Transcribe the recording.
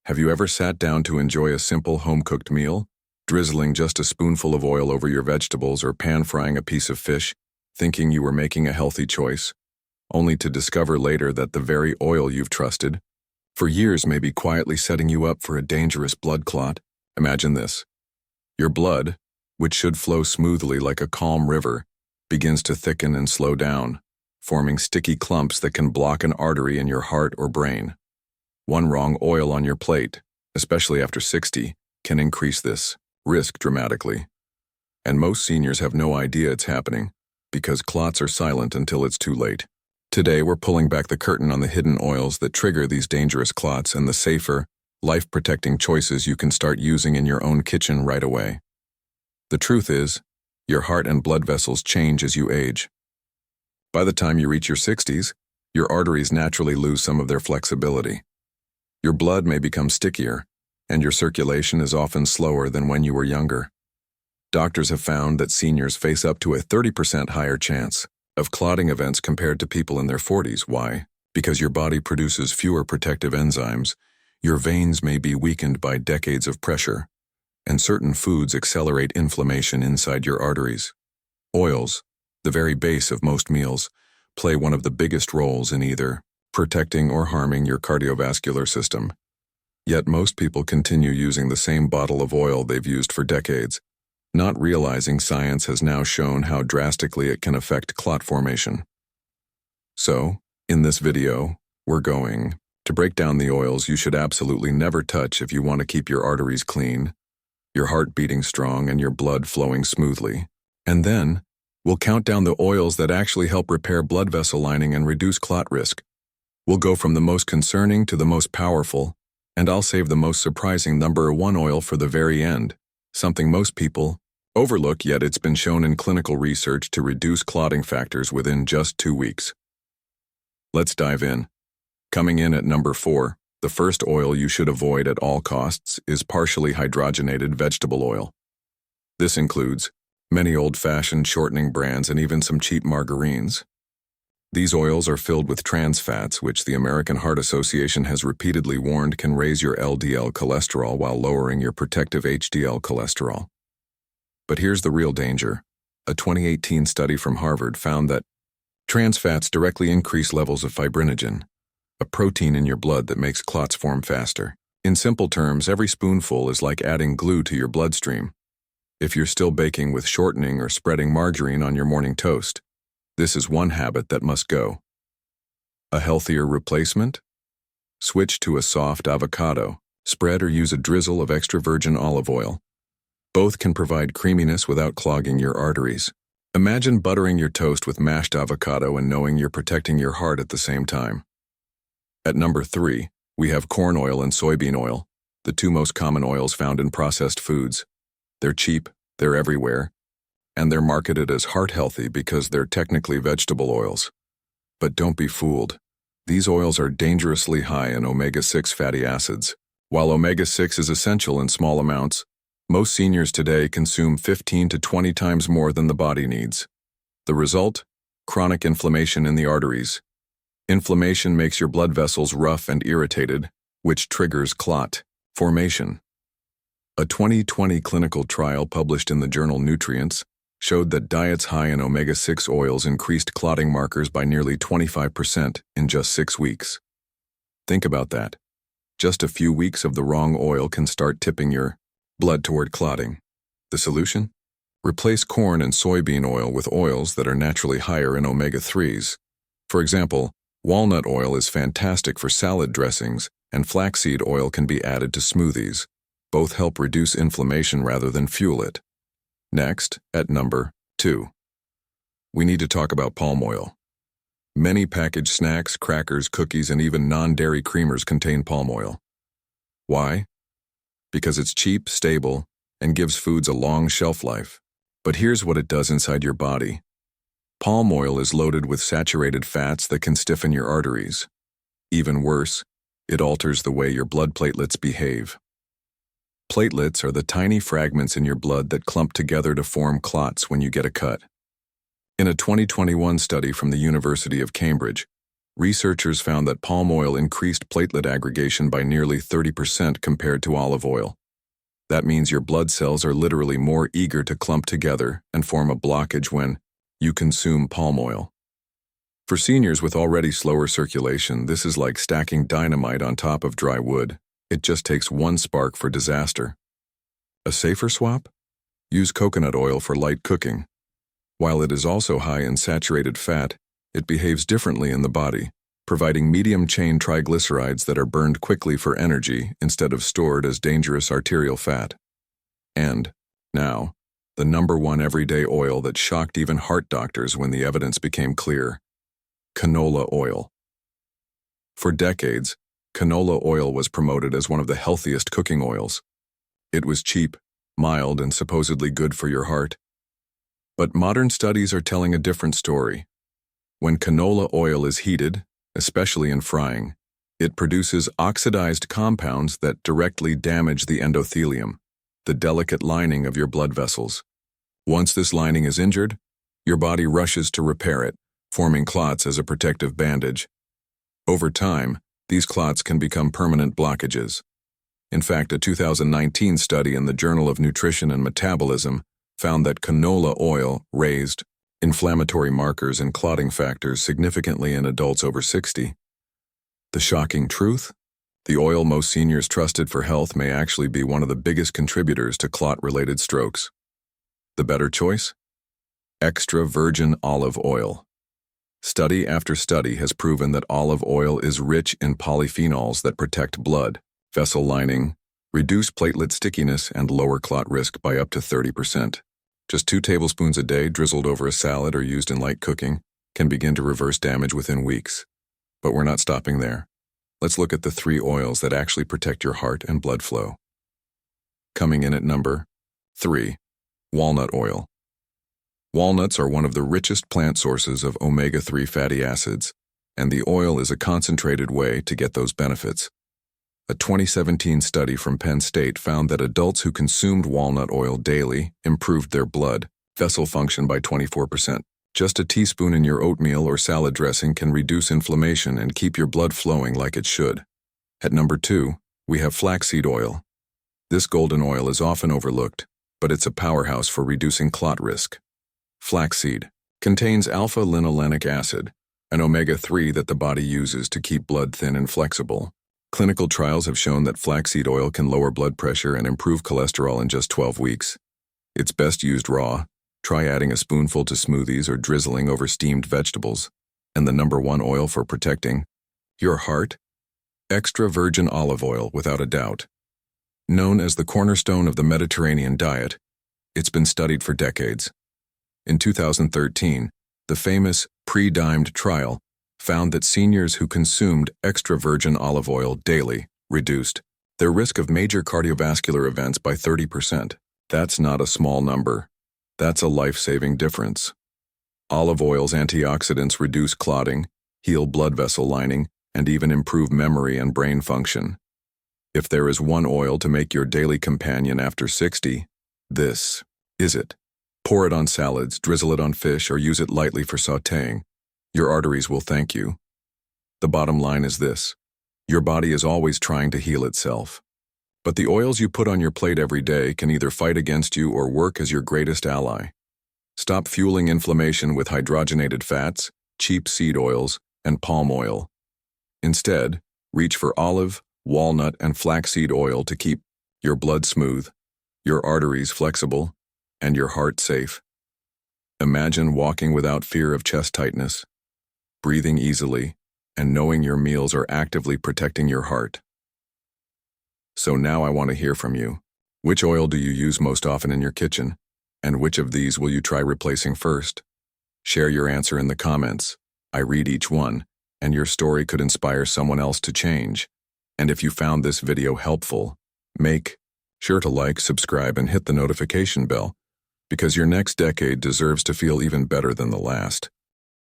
Have you ever sat down to enjoy a simple home-cooked meal, drizzling just a spoonful of oil over your vegetables or pan-frying a piece of fish, thinking you were making a healthy choice, only to discover later that the very oil you've trusted for years may be quietly setting you up for a dangerous blood clot? Imagine this. Your blood, which should flow smoothly like a calm river, begins to thicken and slow down, forming sticky clumps that can block an artery in your heart or brain. One wrong oil on your plate, especially after 60, can increase this risk dramatically. And most seniors have no idea it's happening because clots are silent until it's too late. Today, we're pulling back the curtain on the hidden oils that trigger these dangerous clots and the safer, life-protecting choices you can start using in your own kitchen right away. The truth is, your heart and blood vessels change as you age. By the time you reach your 60s, your arteries naturally lose some of their flexibility. Your blood may become stickier, and your circulation is often slower than when you were younger. Doctors have found that seniors face up to a 30% higher chance of clotting events compared to people in their 40s. Why? Because your body produces fewer protective enzymes, your veins may be weakened by decades of pressure, and certain foods accelerate inflammation inside your arteries. Oils, the very base of most meals, play one of the biggest roles in either protecting or harming your cardiovascular system. Yet most people continue using the same bottle of oil they've used for decades, not realizing science has now shown how drastically it can affect clot formation. So, in this video, we're going to break down the oils you should absolutely never touch if you want to keep your arteries clean, your heart beating strong, and your blood flowing smoothly. And then, we'll count down the oils that actually help repair blood vessel lining and reduce clot risk. We'll go from the most concerning to the most powerful, and I'll save the most surprising number 1 oil for the very end, something most people overlook, yet it's been shown in clinical research to reduce clotting factors within just 2 weeks. Let's dive in. Coming in at number 4, the first oil you should avoid at all costs is partially hydrogenated vegetable oil. This includes many old-fashioned shortening brands and even some cheap margarines. These oils are filled with trans fats, which the American Heart Association has repeatedly warned can raise your LDL cholesterol while lowering your protective HDL cholesterol. But here's the real danger. A 2018 study from Harvard found that trans fats directly increase levels of fibrinogen, a protein in your blood that makes clots form faster. In simple terms, every spoonful is like adding glue to your bloodstream. If you're still baking with shortening or spreading margarine on your morning toast, this is one habit that must go. A healthier replacement? Switch to a soft avocado. Spread or use a drizzle of extra virgin olive oil. Both can provide creaminess without clogging your arteries. Imagine buttering your toast with mashed avocado and knowing you're protecting your heart at the same time. At number 3, we have corn oil and soybean oil, the 2 most common oils found in processed foods. They're cheap, they're everywhere, and they're marketed as heart-healthy because they're technically vegetable oils. But don't be fooled. These oils are dangerously high in omega-6 fatty acids. While omega-6 is essential in small amounts, most seniors today consume 15 to 20 times more than the body needs. The result? Chronic inflammation in the arteries. Inflammation makes your blood vessels rough and irritated, which triggers clot formation. A 2020 clinical trial published in the journal Nutrients showed that diets high in omega-6 oils increased clotting markers by nearly 25% in just 6 weeks. Think about that. Just a few weeks of the wrong oil can start tipping your blood toward clotting. The solution? Replace corn and soybean oil with oils that are naturally higher in omega-3s. For example, walnut oil is fantastic for salad dressings, and flaxseed oil can be added to smoothies. Both help reduce inflammation rather than fuel it. Next, at number 2, we need to talk about palm oil. Many packaged snacks, crackers, cookies, and even non-dairy creamers contain palm oil. Why? Because it's cheap, stable, and gives foods a long shelf life. But here's what it does inside your body. Palm oil is loaded with saturated fats that can stiffen your arteries. Even worse, it alters the way your blood platelets behave. Platelets are the tiny fragments in your blood that clump together to form clots when you get a cut. In a 2021 study from the University of Cambridge, researchers found that palm oil increased platelet aggregation by nearly 30% compared to olive oil. That means your blood cells are literally more eager to clump together and form a blockage when you consume palm oil. For seniors with already slower circulation, this is like stacking dynamite on top of dry wood. It just takes one spark for disaster. A safer swap? Use coconut oil for light cooking. While it is also high in saturated fat, it behaves differently in the body, providing medium-chain triglycerides that are burned quickly for energy instead of stored as dangerous arterial fat. And, now, the #1 everyday oil that shocked even heart doctors when the evidence became clear: canola oil. For decades, canola oil was promoted as one of the healthiest cooking oils. It was cheap, mild, and supposedly good for your heart. But modern studies are telling a different story. When canola oil is heated, especially in frying, it produces oxidized compounds that directly damage the endothelium, the delicate lining of your blood vessels. Once this lining is injured, your body rushes to repair it, forming clots as a protective bandage. Over time, these clots can become permanent blockages. In fact, a 2019 study in the Journal of Nutrition and Metabolism found that canola oil raised inflammatory markers and clotting factors significantly in adults over 60. The shocking truth? The oil most seniors trusted for health may actually be one of the biggest contributors to clot-related strokes. The better choice? Extra virgin olive oil. Study after study has proven that olive oil is rich in polyphenols that protect blood, vessel lining, reduce platelet stickiness, and lower clot risk by up to 30%. Just 2 tablespoons a day drizzled over a salad or used in light cooking can begin to reverse damage within weeks. But we're not stopping there. Let's look at the 3 oils that actually protect your heart and blood flow. Coming in at number 3, walnut oil. Walnuts are one of the richest plant sources of omega-3 fatty acids, and the oil is a concentrated way to get those benefits. A 2017 study from Penn State found that adults who consumed walnut oil daily improved their blood vessel function by 24%. Just a teaspoon in your oatmeal or salad dressing can reduce inflammation and keep your blood flowing like it should. At number 2, we have flaxseed oil. This golden oil is often overlooked, but it's a powerhouse for reducing clot risk. Flaxseed contains alpha-linolenic acid, an omega-3 that the body uses to keep blood thin and flexible. Clinical trials have shown that flaxseed oil can lower blood pressure and improve cholesterol in just 12 weeks. It's best used raw. Try adding a spoonful to smoothies or drizzling over steamed vegetables. And the #1 oil for protecting your heart? Extra virgin olive oil, without a doubt. Known as the cornerstone of the Mediterranean diet, it's been studied for decades. In 2013, the famous pre-dimed trial found that seniors who consumed extra virgin olive oil daily reduced their risk of major cardiovascular events by 30%. That's not a small number. That's a life-saving difference. Olive oil's antioxidants reduce clotting, heal blood vessel lining, and even improve memory and brain function. If there is one oil to make your daily companion after 60, this is it. Pour it on salads, drizzle it on fish, or use it lightly for sautéing. Your arteries will thank you. The bottom line is this: your body is always trying to heal itself. But the oils you put on your plate every day can either fight against you or work as your greatest ally. Stop fueling inflammation with hydrogenated fats, cheap seed oils, and palm oil. Instead, reach for olive, walnut, and flaxseed oil to keep your blood smooth, your arteries flexible, and your heart safe. Imagine walking without fear of chest tightness, breathing easily, and knowing your meals are actively protecting your heart. So now I want to hear from you. Which oil do you use most often in your kitchen? And which of these will you try replacing first? Share your answer in the comments. I read each one, and your story could inspire someone else to change. And if you found this video helpful, make sure to like, subscribe, and hit the notification bell, because your next decade deserves to feel even better than the last.